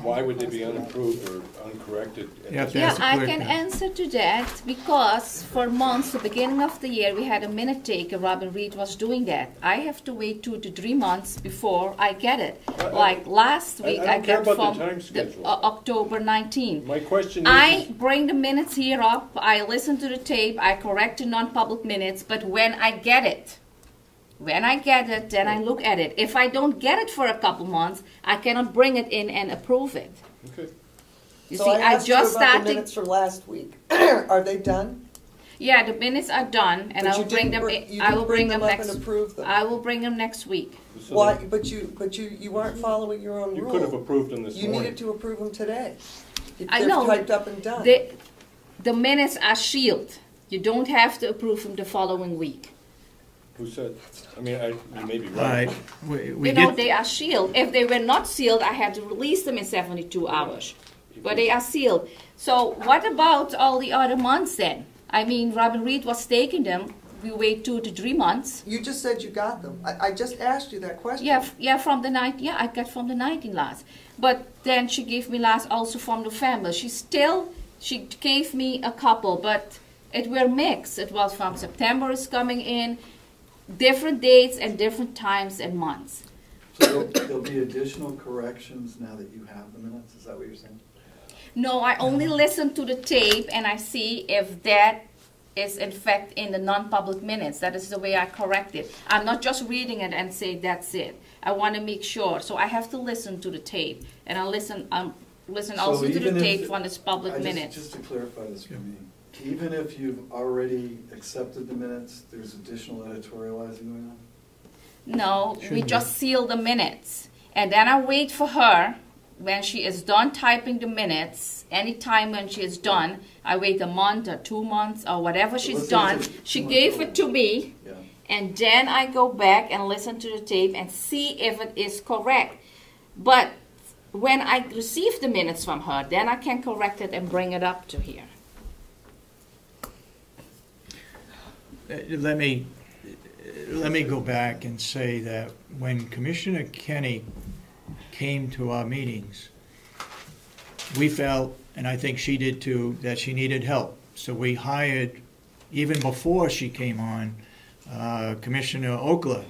Why would they be unapproved or uncorrected? Yeah, I can answer to that because for months, the beginning of the year, we had a minute taker. Robin Reed was doing that. I have to wait 2 to 3 months before I get it. Like last week, I got from October 19th. My question is, I bring the minutes here up, I listen to the tape, I correct the non-public minutes, but when I get it, then I look at it. If I don't get it for a couple months, I cannot bring it in and approve it. okay. You So see, I I just about the started. minutes from last week. Are they done? Yeah, the minutes are done, and But I will bring them. I will bring them up next. and approve them. I will bring them next week. So Why? But you weren't following your own you rule. could have approved them this You morning. needed to approve them today. I They're know. typed up and done. The minutes are sealed. You don't have to approve them the following week. Who said? I mean, you may be All right. right. We You know, get, they are sealed. If they were not sealed, I had to release them in 72 hours. But they are sealed. So what about all the other months then? I mean, Robin Reed was taking them. We wait 2 to 3 months. You just said you got them. I just asked you that question. Yeah, from the night. Yeah, I got from the 19 last. But then she gave me last also from November. She gave me a couple, but it were mixed. It was from September is coming in, different dates and different times and months. So there'll be additional corrections now that you have the minutes? Is that what you're saying? No, I only listen to the tape and I see if that is in fact in the non-public minutes. That is the way I correct it. I'm not just reading it and say that's it. I want to make sure. So I have to listen to the tape, and I listen also to the tape from this public minutes. Just to clarify this for me, even if you've already accepted the minutes, there's additional editorializing going on? No, we just seal the minutes. And then I wait for her when she is done typing the minutes. Anytime when she is done, I wait a month or 2 months or whatever she's done. She gave it to me, and then I go back and listen to the tape and see if it is correct. But when I receive the minutes from her, then I can correct it and bring it up to here. let me go back and say that when Commissioner Kenny came to our meetings, we felt, and I think she did too, that she needed help. So we hired, even before she came on, Commissioner Okla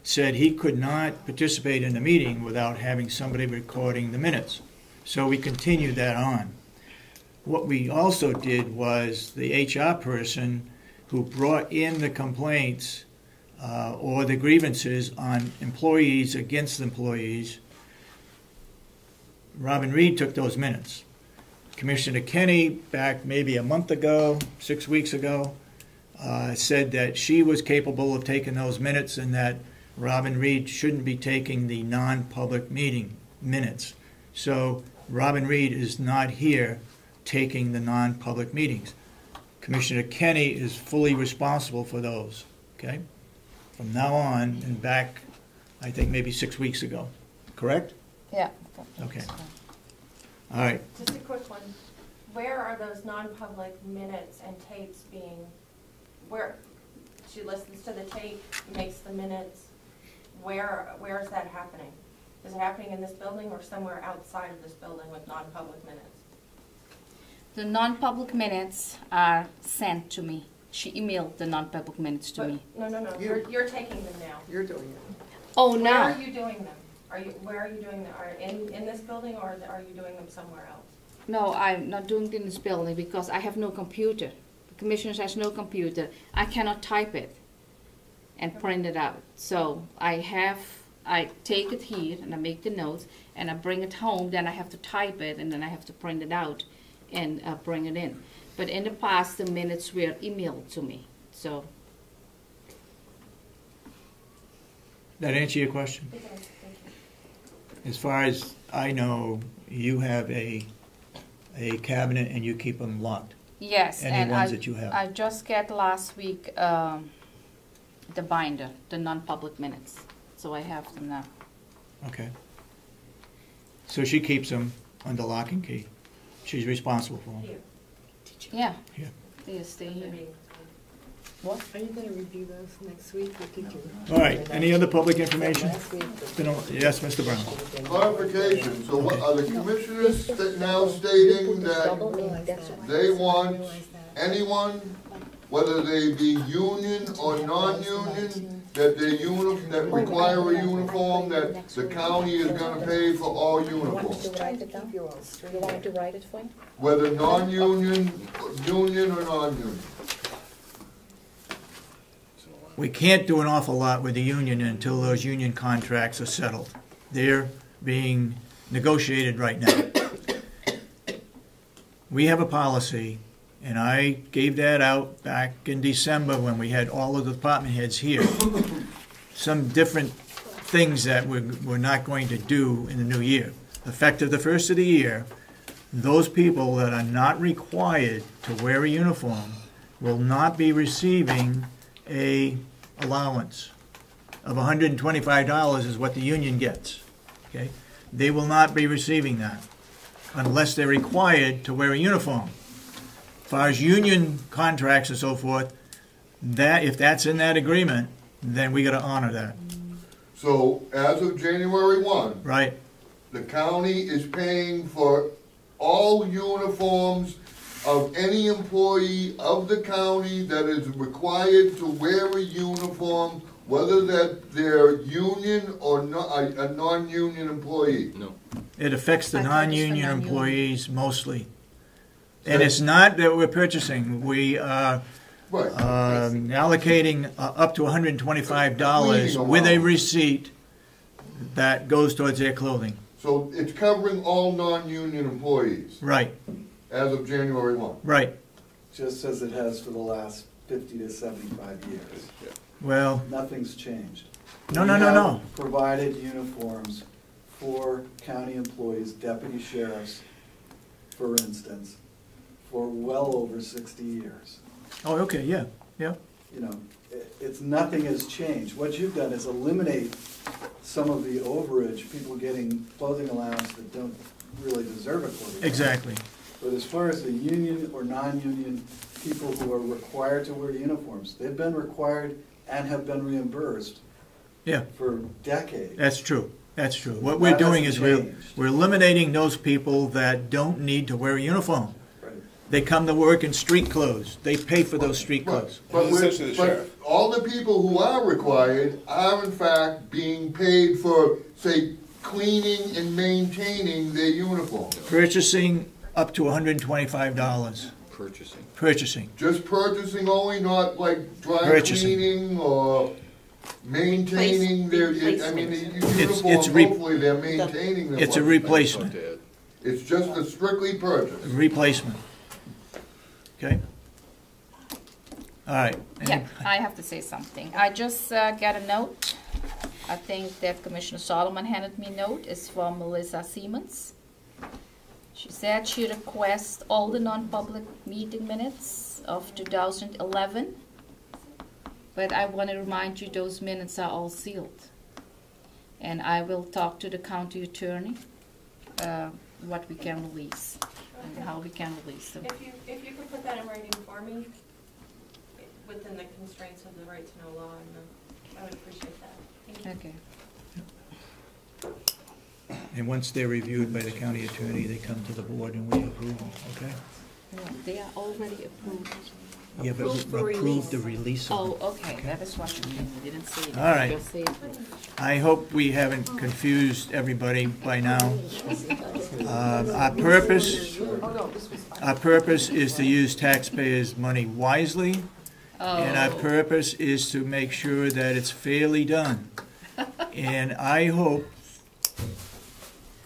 said he could not participate in the meeting without having somebody recording the minutes. So we continued that on. What we also did was the HR person who brought in the complaints or the grievances on employees against employees, Robin Reed took those minutes. Commissioner Kenny, back maybe a month ago, 6 weeks ago, said that she was capable of taking those minutes and that Robin Reed shouldn't be taking the non-public meeting minutes. So Robin Reed is not here taking the non-public meetings. Commissioner Kenny is fully responsible for those, okay? From now on and back, I think maybe 6 weeks ago, correct? Yeah. Okay. All right. Just a quick one. Where are those non-public minutes and tapes being, where she listens to the tape, makes the minutes, where is that happening? Is it happening in this building or somewhere outside of this building with non-public minutes? The non-public minutes are sent to me. She emailed the non-public minutes to me. No. You're taking them now. You're doing it. Oh, Where now. are you doing them? Where are you doing them? Are in this building or are you doing them somewhere else? No, I'm not doing it in this building because I have no computer. The commissioners has no computer. I cannot type it and print it out. So I take it here and I make the notes and I bring it home. Then I have to type it and then I have to print it out and bring it in. But in the past, the minutes were emailed to me. So. That answer your question? It does. Thank you. As far as I know, you have a cabinet and you keep them locked. Yes, Any and ones that you have. I just got last week the binder, the non-public minutes. So I have them now. Okay. So she keeps them under lock and key. She's responsible for them. Here. Yeah. Yeah. They stay here. What? Are you gonna review those next week, or did you? All right, any other public information? Last week, Yes, Mr. Brown. Clarification, so what, are the commissioners now stating that they want anyone, whether they be union or non-union, that that require a uniform, that the county is gonna pay for all uniforms? to write it down? You want me to write it for you? Whether non-union, union or non-union? We can't do an awful lot with the union until those union contracts are settled. They're being negotiated right now. We have a policy, and I gave that out back in December when we had all of the department heads here. Some different things that we're not going to do in the new year. Effective the first of the year, those people that are not required to wear a uniform will not be receiving a allowance of $125 is what the union gets. Okay? They will not be receiving that unless they're required to wear a uniform. As far as union contracts and so forth, that if that's in that agreement, then we got to honor that. So as of January 1, Right? the county is paying for all uniforms of any employee of the county that is required to wear a uniform, whether that they're union or a non-union employee. No. It affects the I thought it was for non-union non-union. employees mostly. And it's not that we're purchasing. We are Right. allocating up to $125 Cleaning with a allowance. receipt that goes towards their clothing. So it's covering all non-union employees Right, as of January 1. right. Just as it has for the last 50 to 75 years. Well, Nothing's changed. no. We have provided uniforms for county employees, deputy sheriffs, for instance, for well over 60 years. Oh, okay, yeah. You know, it's, nothing has changed. What you've done is eliminate some of the overage, people getting clothing allowance that don't really deserve a clothing allowance. Exactly. But as far as the union or non-union people who are required to wear uniforms, they've been required and have been reimbursed Yeah, for decades. that's true. That's true. What we're That doing is hasn't changed. we're eliminating those people that don't need to wear a uniform. Right. They come to work in street clothes. They pay for those street clothes. But, It's essentially the sheriff. all the people who are required are in fact being paid for, say, cleaning and maintaining their uniform. Purchasing up to $125. Purchasing. Purchasing. Just purchasing only, not like dry Purchasing. cleaning or maintaining their, I mean, the uniforms, hopefully they're maintaining them. It's a replacement. It's just a strictly purchase. Replacement. Okay? All right. Yeah, I have to say something. I just got a note. I think that Commissioner Solomon handed me a note. It's from Melissa Siemens. She said she requests all the non-public meeting minutes of 2011. But I want to remind you, those minutes are all sealed. And I will talk to the county attorney what we can release and how we can release them. If you could put that in writing for me, within the constraints of the right to know law, and I would appreciate that. Thank you. Okay. And once they're reviewed by the county attorney, they come to the board and we approve them, okay? No, they are already approved. Yeah, but Approved for approve release. the release of Oh, them. okay, that is what you mean. You didn't say that. All right. Just say approved. I hope we haven't confused everybody by now. Our purpose is to use taxpayers' money wisely, and our Oh, purpose is to make sure that it's fairly done. And I hope, as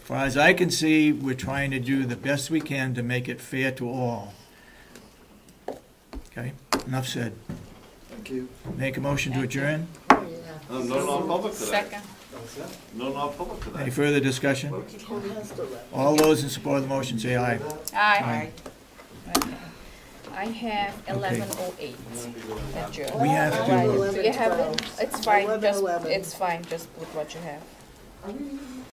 far as I can see, we're trying to do the best we can to make it fair to all. Okay, enough said. Thank you. Make a motion to adjourn. No non-public today. second. No non-public today. Any further discussion? All those in support of the motion say aye. Aye. Okay. I have 11:08 adjourned. We have to- Do you have it? It's fine, just, 11:11. it's fine, just put what you have.